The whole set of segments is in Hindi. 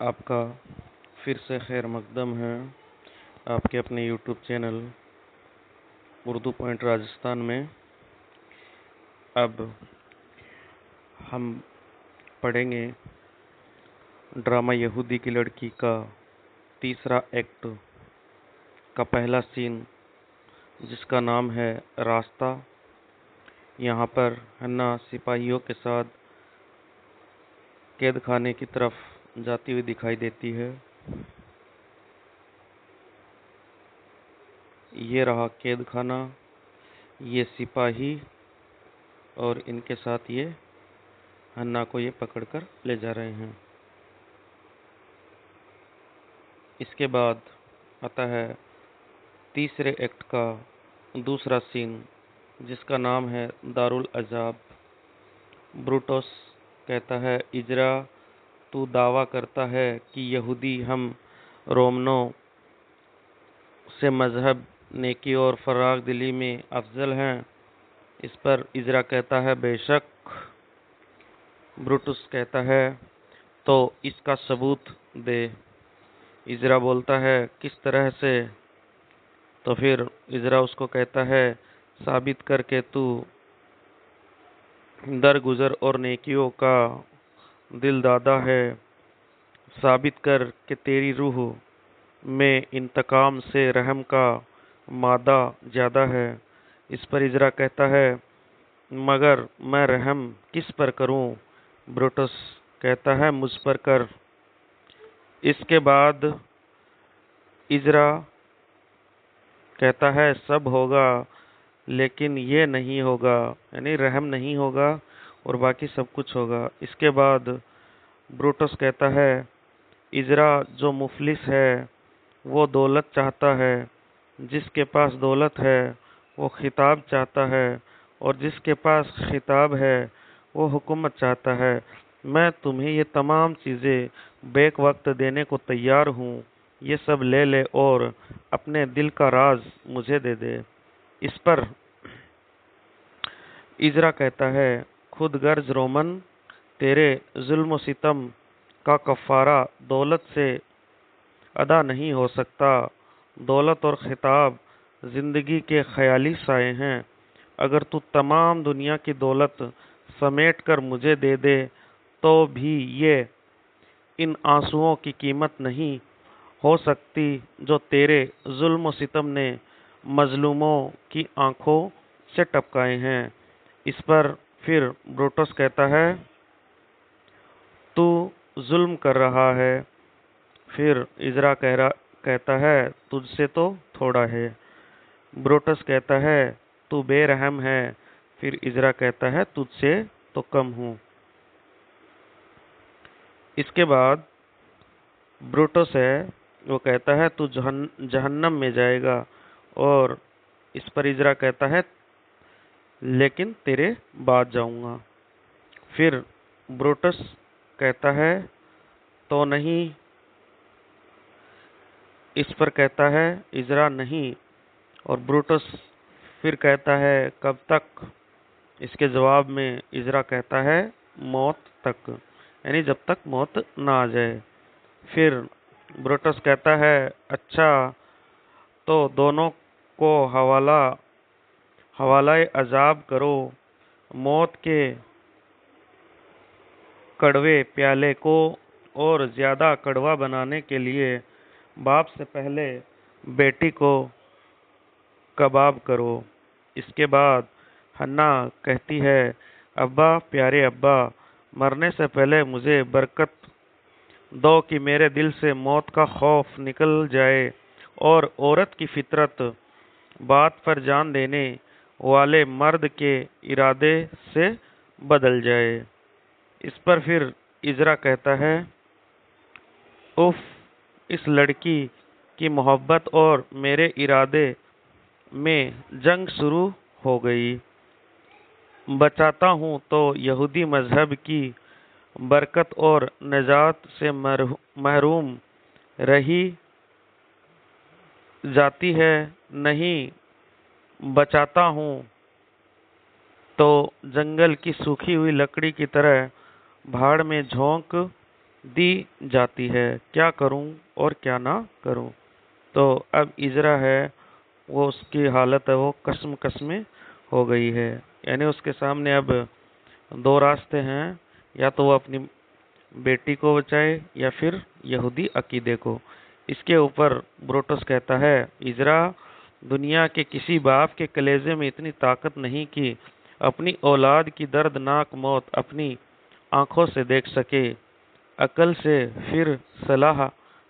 आपका फिर से खैर मकदम है आपके अपने YouTube channel Urdu point Rajasthan में। अब हम पढ़ेंगे ड्रामा यहूदी की लड़की का तीसरा एक्ट का पहला सीन, जिसका नाम है रास्ता। यहाँ पर हन्ना सिपाहियों के साथ कैद खाने की तरफ जाती हुई दिखाई देती है। ये रहा कैद खाना, ये सिपाही और इनके साथ ये हन्ना को ये पकड़कर ले जा रहे हैं। इसके बाद आता है तीसरे एक्ट का दूसरा सीन, जिसका नाम है दारुल अजाब। ब्रूटस कहता है, इजरा, तू दावा करता है कि यहूदी हम रोमनों से मजहब, नेकी और फराग दिली में अफजल हैं। इस पर इजरा कहता है, बेशक। ब्रूटस कहता है, तो इसका सबूत दे। इजरा बोलता है, किस तरह से? तो फिर इजरा उसको कहता है, साबित करके तू दरगुजर और नेकियों का दिल दादा है। साबित कर कि तेरी रूह में इंतकाम से रहम का मादा ज्यादा है। इस पर इजरा कहता है, मगर मैं रहम किस पर करूं? ब्रूटस कहता है, मुझ पर कर। इसके बाद इजरा कहता है, सब होगा लेकिन ये नहीं होगा, यानी रहम नहीं होगा और बाकी सब कुछ होगा। इसके बाद ब्रूटस कहता है, इजरा जो मुफलिस है वो दौलत चाहता है, जिसके पास दौलत है वो खिताब चाहता है, और जिसके पास खिताब है वो हुकूमत चाहता है। मैं तुम्हें ये तमाम चीज़ें बेक वक्त देने को तैयार हूँ। ये सब ले ले और अपने दिल का राज मुझे दे दे। इस पर इजरा कहता है, खुद गर्ज रोमन, तेरे जुल्म व सितम का कफ़ारा दौलत से अदा नहीं हो सकता। दौलत और खिताब जिंदगी के ख्याली साए हैं। अगर तू तमाम दुनिया की दौलत समेट कर मुझे दे दे तो भी ये इन आंसुओं की कीमत नहीं हो सकती जो तेरे जुल्म सितम ने मजलूमों की आंखों से टपकाए हैं। इस पर फिर ब्रूटस कहता है, तू जुल्म कर रहा है। फिर इजरा कहता है, तुझसे तो थोड़ा है। ब्रूटस कहता है, तू बेरहम है। फिर इजरा कहता है, तुझसे तो कम हूं। इसके बाद ब्रूटस है वो कहता है, तू जहन्नम में जाएगा। और इस पर इजरा कहता है, लेकिन तेरे बाद जाऊंगा। फिर ब्रूटस कहता है, तो नहीं। इस पर कहता है इजरा, नहीं। और ब्रूटस फिर कहता है, कब तक? इसके जवाब में इजरा कहता है, मौत तक, यानी जब तक मौत ना आ जाए। फिर ब्रूटस कहता है, अच्छा, तो दोनों को हवालाए अजाब करो। मौत के कड़वे प्याले को और ज्यादा कड़वा बनाने के लिए बाप से पहले बेटी को कबाब करो। इसके बाद हन्ना कहती है, अब्बा, प्यारे अब्बा, मरने से पहले मुझे बरकत दो कि मेरे दिल से मौत का खौफ निकल जाए और औरत की फितरत बात पर जान देने वाले मर्द के इरादे से बदल जाए। इस पर फिर इजरा कहता है, उफ, इस लड़की की मोहब्बत और मेरे इरादे में जंग शुरू हो गई। बचाता हूँ तो यहूदी मजहब की बरकत और निजात से महरूम रही जाती है, नहीं बचाता हूँ तो जंगल की सूखी हुई लकड़ी की तरह भाड़ में झोंक दी जाती है, क्या करूं और क्या ना करूं। तो अब इजरा है वो, उसकी हालत है वो कसम कसमें हो गई है। यानी उसके सामने अब दो रास्ते हैं, या तो वो अपनी बेटी को बचाए या फिर यहूदी अकीदे को। इसके ऊपर ब्रोटस कहता है, इजरा, दुनिया के किसी बाप के कलेजे में इतनी ताकत नहीं कि अपनी औलाद की दर्दनाक मौत अपनी आंखों से देख सके। अकल से फिर सलाह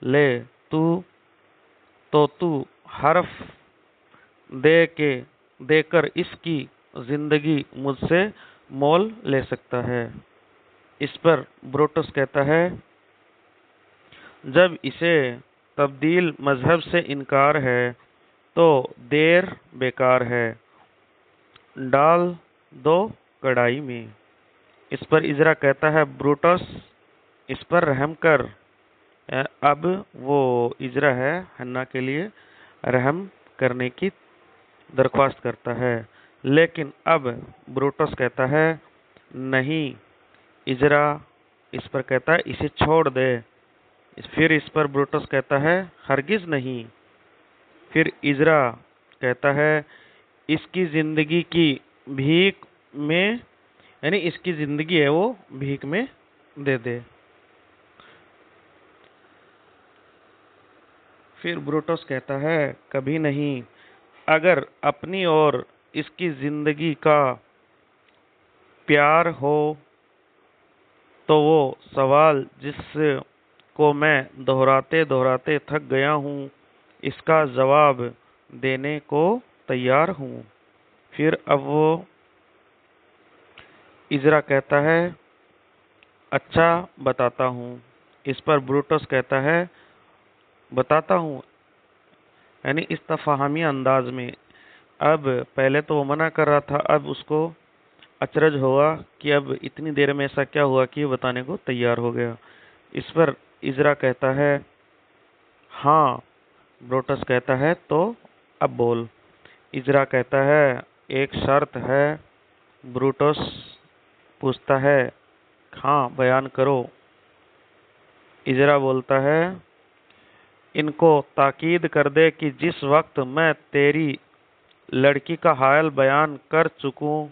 ले, तू तू हर्फ दे के देकर इसकी जिंदगी मुझसे मोल ले सकता है। इस पर ब्रोटस कहता है, जब इसे तब्दील मजहब से इनकार है तो देर बेकार है, डाल दो कढ़ाई में। इस पर इजरा कहता है, ब्रूटस, इस पर रहम कर। अब वो इजरा है हन्ना के लिए रहम करने की दरख्वास्त करता है, लेकिन अब ब्रूटस कहता है, नहीं। इजरा इस पर कहता है, इसे छोड़ दे। फिर इस पर ब्रूटस कहता है, हरगिज नहीं। फिर इजरा कहता है, इसकी जिंदगी की भीख में, यानी इसकी जिंदगी है वो भीख में दे दे। फिर ब्रूटस कहता है, कभी नहीं। अगर अपनी और इसकी जिंदगी का प्यार हो तो वो सवाल जिससे को मैं दोहराते दोहराते थक गया हूँ, इसका जवाब देने को तैयार हूँ। फिर अब वो इजरा कहता है, अच्छा बताता हूँ। इस पर ब्रूटस कहता है, बताता हूँ, यानी इस्तफहामी अंदाज में। अब पहले तो वो मना कर रहा था, अब उसको अचरज हुआ कि अब इतनी देर में ऐसा क्या हुआ कि ये बताने को तैयार हो गया। इस पर इजरा कहता है, हाँ। ब्रोटस कहता है, तो अब बोल। इजरा कहता है, एक शर्त है। ब्रूटस पूछता है, हाँ बयान करो। इजरा बोलता है, इनको ताकीद कर दे कि जिस वक्त मैं तेरी लड़की का हाल बयान कर चुकूं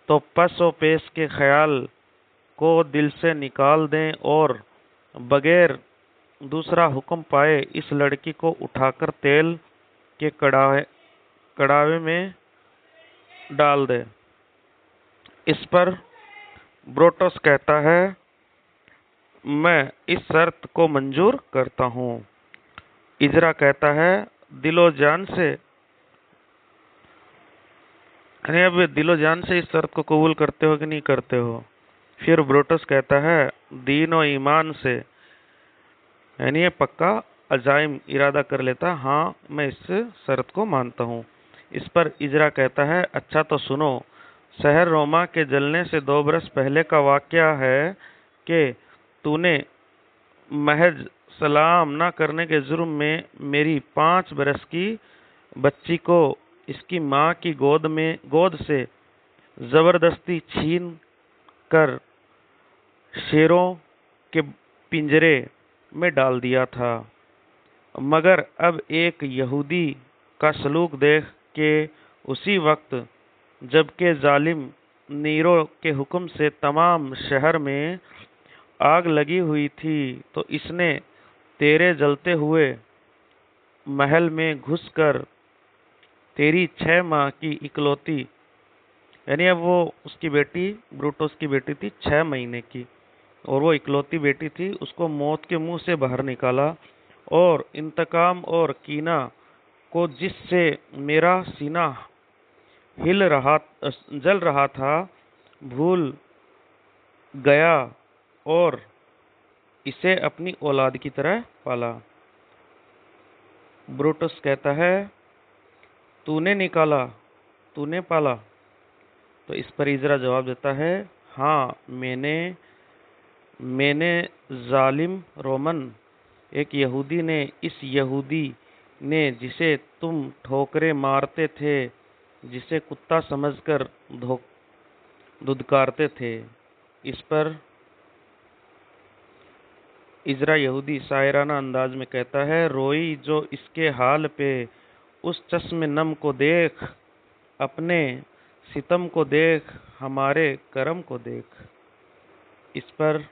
तो पसो पेश के ख्याल को दिल से निकाल दें और बगैर दूसरा हुक्म पाए इस लड़की को उठाकर तेल के कड़ावे में डाल दे। इस पर ब्रोटस कहता है, मैं इस शर्त को मंजूर करता हूँ। इजरा कहता है, दिलो जान से, अरे अब दिलो जान से इस शर्त को कबूल करते हो कि नहीं करते हो। फिर ब्रोटस कहता है, दीन और ईमान से, यानी ये पक्का अजाइम इरादा कर लेता, हाँ मैं इस शर्त को मानता हूँ। इस पर इजरा कहता है, अच्छा तो सुनो। शहर रोमा के जलने से 2 बरस पहले का वाकया है कि तूने महज सलाम न करने के जुर्म में मेरी 5 बरस की बच्ची को इसकी माँ की गोद से जबरदस्ती छीन कर शेरों के पिंजरे में डाल दिया था। मगर अब एक यहूदी का सलूक देख के उसी वक्त जबकि जालिम नीरो के हुक्म से तमाम शहर में आग लगी हुई थी, तो इसने तेरे जलते हुए महल में घुसकर तेरी 6 माह की इकलौती, यानी अब वो उसकी बेटी ब्रूटस की बेटी थी 6 महीने की, और वो इकलौती बेटी थी, उसको मौत के मुंह से बाहर निकाला। और इंतकाम और कीना को जिससे मेरा सीना जल रहा था भूल गया और इसे अपनी औलाद की तरह पाला। ब्रूटस कहता है, तूने निकाला, तूने पाला। तो इस पर इजरा जवाब देता है, हाँ मैंने जालिम रोमन, एक यहूदी ने, इस यहूदी ने जिसे तुम ठोकरे मारते थे, जिसे कुत्ता समझकर धुतकारते थे। इस पर इजरा यहूदी शायराना अंदाज में कहता है, रोई जो इसके हाल पे उस चश्मे नम को देख, अपने सितम को देख, हमारे करम को देख। इस पर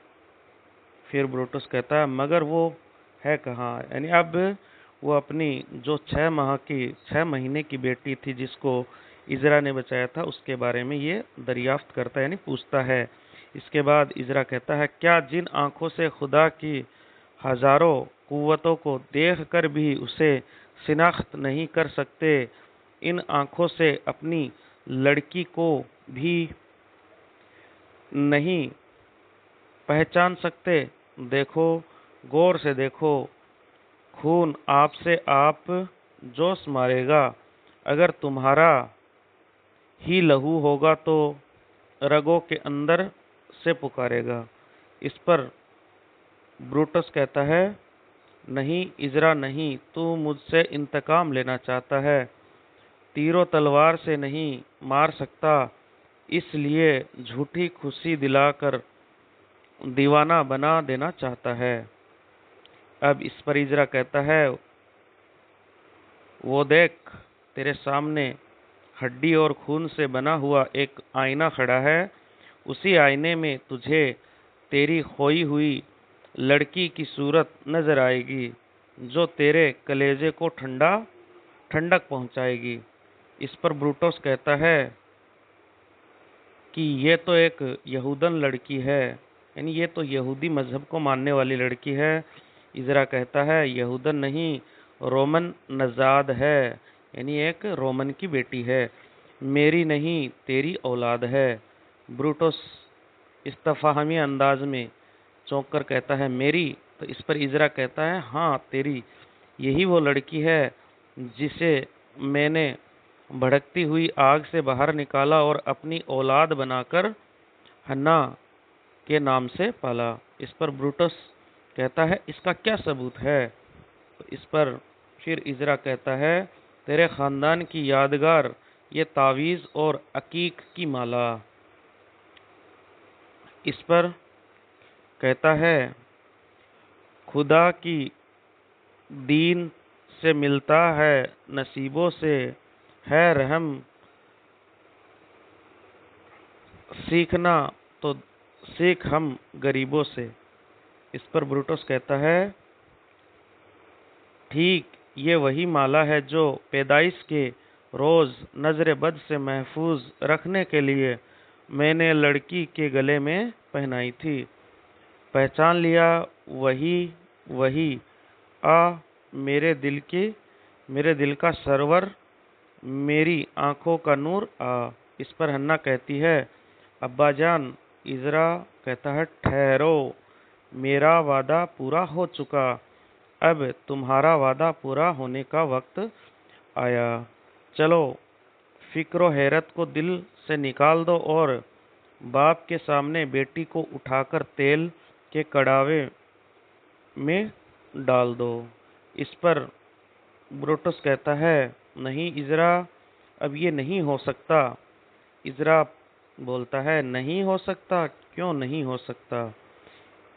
फिर ब्रूटस कहता है, मगर वो है कहाँ। यानी अब वो अपनी जो 6 महीने की बेटी थी जिसको इजरा ने बचाया था, उसके बारे में ये दरियाफ्त करता है, यानी पूछता है। इसके बाद इजरा कहता है, क्या जिन आंखों से खुदा की हजारों कुव्वतों को देख कर भी उसे शिनाख्त नहीं कर सकते, इन आंखों से अपनी लड़की को भी नहीं पहचान सकते। देखो, गौर से देखो, खून आपसे आप जोश मारेगा। अगर तुम्हारा ही लहू होगा तो रगों के अंदर से पुकारेगा। इस पर ब्रूटस कहता है, नहीं इजरा नहीं, तू मुझसे इंतकाम लेना चाहता है, तीरों तलवार से नहीं मार सकता, इसलिए झूठी खुशी दिलाकर दीवाना बना देना चाहता है। अब इस पर इजरा कहता है, वो देख, तेरे सामने हड्डी और खून से बना हुआ एक आईना खड़ा है। उसी आईने में तुझे तेरी खोई हुई लड़की की सूरत नजर आएगी, जो तेरे कलेजे को ठंडक पहुंचाएगी। इस पर ब्रूटस कहता है कि ये तो एक यहूदन लड़की है, यानी ये तो यहूदी मजहब को मानने वाली लड़की है। इजरा कहता है, यहूदन नहीं, रोमन नजाद है, यानी एक रोमन की बेटी है, मेरी नहीं तेरी औलाद है। ब्रूटस इस्तफहामी अंदाज में चौंक कर कहता है, मेरी? तो इस पर इजरा कहता है, हाँ तेरी, यही वो लड़की है जिसे मैंने भड़कती हुई आग से बाहर निकाला और अपनी औलाद बनाकर हन्ना के नाम से पाला। इस पर ब्रूटस कहता है, इसका क्या सबूत है? तो इस पर फिर इजरा कहता है, तेरे खानदान की यादगार ये तावीज़ और अकीक की माला। इस पर कहता है, खुदा की दीन से मिलता है, नसीबों से है रहम, सीखना तो सीख हम गरीबों से। इस पर ब्रूटस कहता है, ठीक ये वही माला है जो पैदाइश के रोज नजर बद से महफूज रखने के लिए मैंने लड़की के गले में पहनाई थी। पहचान लिया, वही वही आ मेरे दिल का सरवर, मेरी आंखों का नूर आ। इस पर हन्ना कहती है, अब्बा जान। इजरा कहता है, ठहरो, मेरा वादा पूरा हो चुका, अब तुम्हारा वादा पूरा होने का वक्त आया। चलो, फिक्र हैरत को दिल से निकाल दो और बाप के सामने बेटी को उठाकर तेल के कड़ावे में डाल दो। इस पर ब्रूटस कहता है, नहीं इजरा, अब ये नहीं हो सकता। इजरा बोलता है, नहीं हो सकता? क्यों नहीं हो सकता?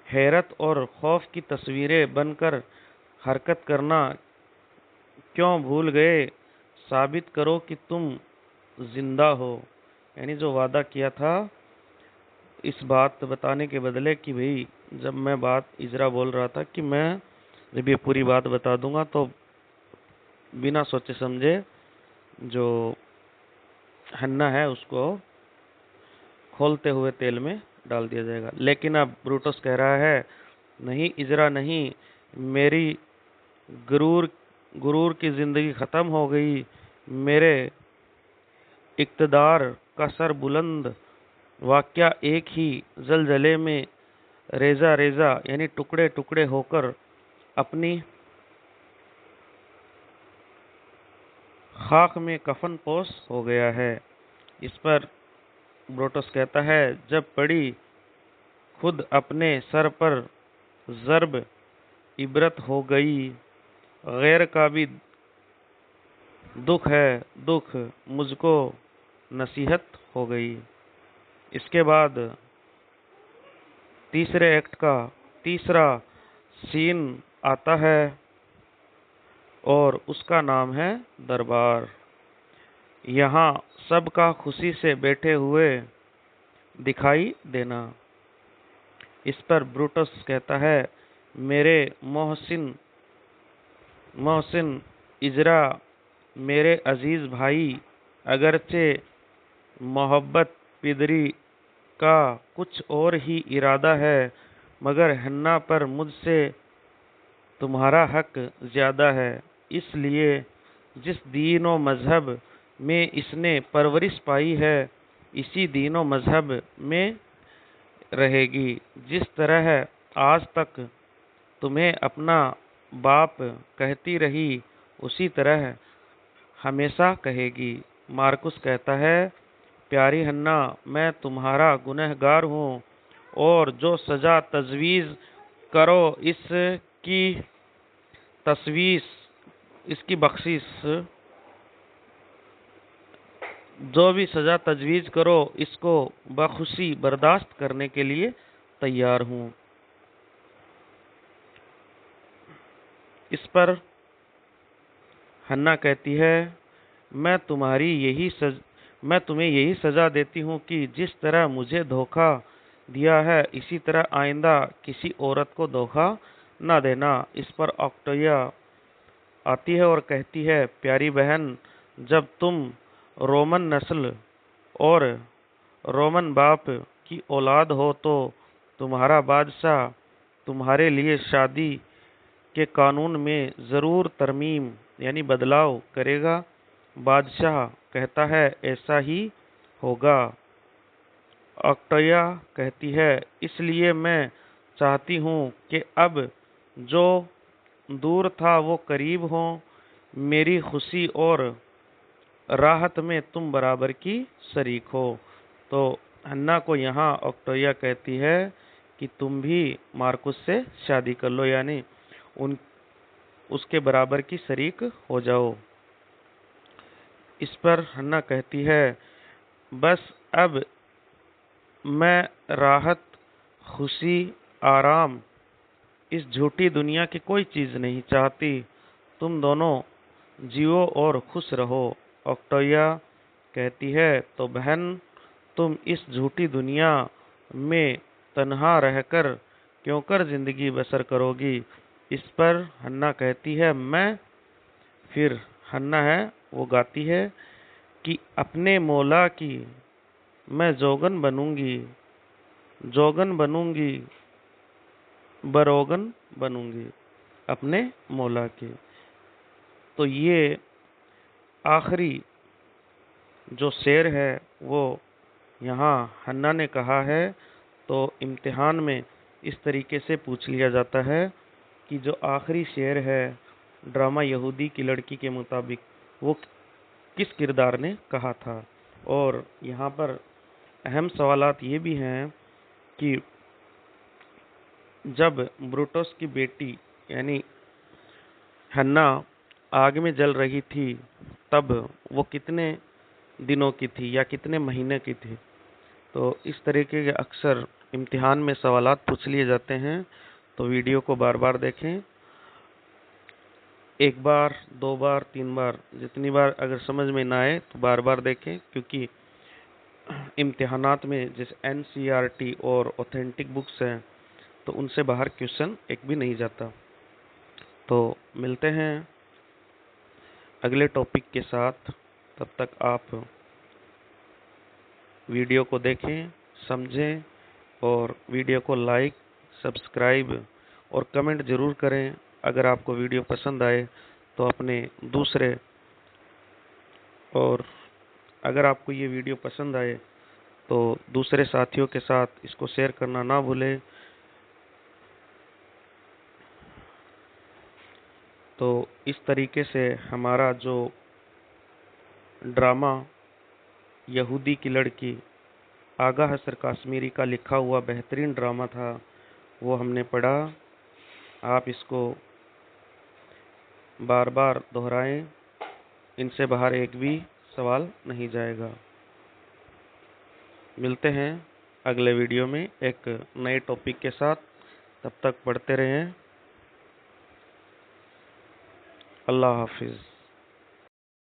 हैरत और खौफ की तस्वीरें बनकर हरकत करना क्यों भूल गए? साबित करो कि तुम जिंदा हो। यानी जो वादा किया था इस बात बताने के बदले कि भाई, जब मैं बात इजरा बोल रहा था कि मैं जब ये पूरी बात बता दूंगा तो बिना सोचे समझे जो हन्ना है उसको खोलते हुए तेल में डाल दिया जाएगा। लेकिन अब ब्रूटस कह रहा है, नहीं इजरा नहीं, मेरी गुरूर की जिंदगी खत्म हो गई, मेरे इक्तदार का सर बुलंद, वाक्या एक ही जलजले में रेजा रेजा यानी टुकड़े टुकड़े होकर अपनी खाक में कफन पोश हो गया है। इस पर ब्रूटस कहता है, जब पड़ी खुद अपने सर पर ज़र्ब इबरत हो गई, गैर का भी दुख है दुख, मुझको नसीहत हो गई। इसके बाद तीसरे एक्ट का तीसरा सीन आता है और उसका नाम है दरबार। यहाँ सबका खुशी से बैठे हुए दिखाई देना। इस पर ब्रूटस कहता है, मेरे मोहसिन मोहसिन इजरा, मेरे अजीज भाई, अगरचे मोहब्बत पिदरी का कुछ और ही इरादा है, मगर हन्ना पर मुझसे तुम्हारा हक ज्यादा है। इसलिए जिस दीन व मजहब में इसने परवरिश पाई है, इसी दीन व मजहब में रहेगी। जिस तरह आज तक तुम्हें अपना बाप कहती रही, उसी तरह हमेशा कहेगी। मार्कुस कहता है, प्यारी हन्ना, मैं तुम्हारा गुनहगार हूँ, और जो सजा तजवीज़ करो तसवीस इसकी बख्शिश जो भी सजा तजवीज़ करो, इसको बखुशी बर्दाश्त करने के लिए तैयार हूँ। इस पर हन्ना कहती है, मैं तुम्हें यही सजा देती हूँ कि जिस तरह मुझे धोखा दिया है, इसी तरह आइंदा किसी औरत को धोखा न देना। इस पर ऑक्टोया आती है और कहती है, प्यारी बहन, जब तुम रोमन नस्ल और रोमन बाप की औलाद हो, तो तुम्हारा बादशाह तुम्हारे लिए शादी के कानून में जरूर तरमीम यानी बदलाव करेगा। बादशाह कहता है, ऐसा ही होगा। ऑक्टोया कहती है, इसलिए मैं चाहती हूँ कि अब जो दूर था वो करीब हो। मेरी खुशी और राहत में तुम बराबर की शरीक हो। तो हन्ना को यहाँ ऑक्टोया कहती है कि तुम भी मार्कुस से शादी कर लो, यानी उसके बराबर की शरीक हो जाओ। इस पर हन्ना कहती है, बस अब मैं राहत, खुशी, आराम, इस झूठी दुनिया की कोई चीज नहीं चाहती। तुम दोनों जियो और खुश रहो। ऑक्टोया कहती है, तो बहन, तुम इस झूठी दुनिया में तन्हा रहकर क्यों कर जिंदगी बसर करोगी। इस पर हन्ना कहती है, फिर हन्ना है वो गाती है कि अपने मौला की मैं जोगन बनूंगी, बरोगन बनूंगी अपने मौला की। तो ये आखिरी जो शेर है वो यहाँ हन्ना ने कहा है। तो इम्तिहान में इस तरीके से पूछ लिया जाता है कि जो आखिरी शेर है ड्रामा यहूदी की लड़की के मुताबिक, वो किस किरदार ने कहा था। और यहाँ पर अहम सवालात ये भी हैं कि जब ब्रूटस की बेटी यानी हन्ना आग में जल रही थी, तब वो कितने दिनों की थी या कितने महीने की थी। तो इस तरीके के अक्सर इम्तिहान में सवालात पूछ लिए जाते हैं। तो वीडियो को बार बार देखें, एक बार, दो बार, तीन बार, जितनी बार अगर समझ में ना आए तो बार बार देखें, क्योंकि इम्तिहानात में जैसे एनसीईआरटी और ऑथेंटिक बुक्स हैं, तो उनसे बाहर क्वेश्चन एक भी नहीं जाता। तो मिलते हैं अगले टॉपिक के साथ। तब तक आप वीडियो को देखें, समझें, और वीडियो को लाइक, सब्सक्राइब और कमेंट जरूर करें। अगर आपको वीडियो पसंद आए तो अपने दूसरे और अगर आपको ये वीडियो पसंद आए तो दूसरे साथियों के साथ इसको शेयर करना ना भूलें। तो इस तरीके से हमारा जो ड्रामा यहूदी की लड़की आगा हसर काश्मीरी का लिखा हुआ बेहतरीन ड्रामा था, वो हमने पढ़ा। आप इसको बार बार दोहराएं, इनसे बाहर एक भी सवाल नहीं जाएगा। मिलते हैं अगले वीडियो में एक नए टॉपिक के साथ। तब तक पढ़ते रहें। अल्लाह हाफिज़।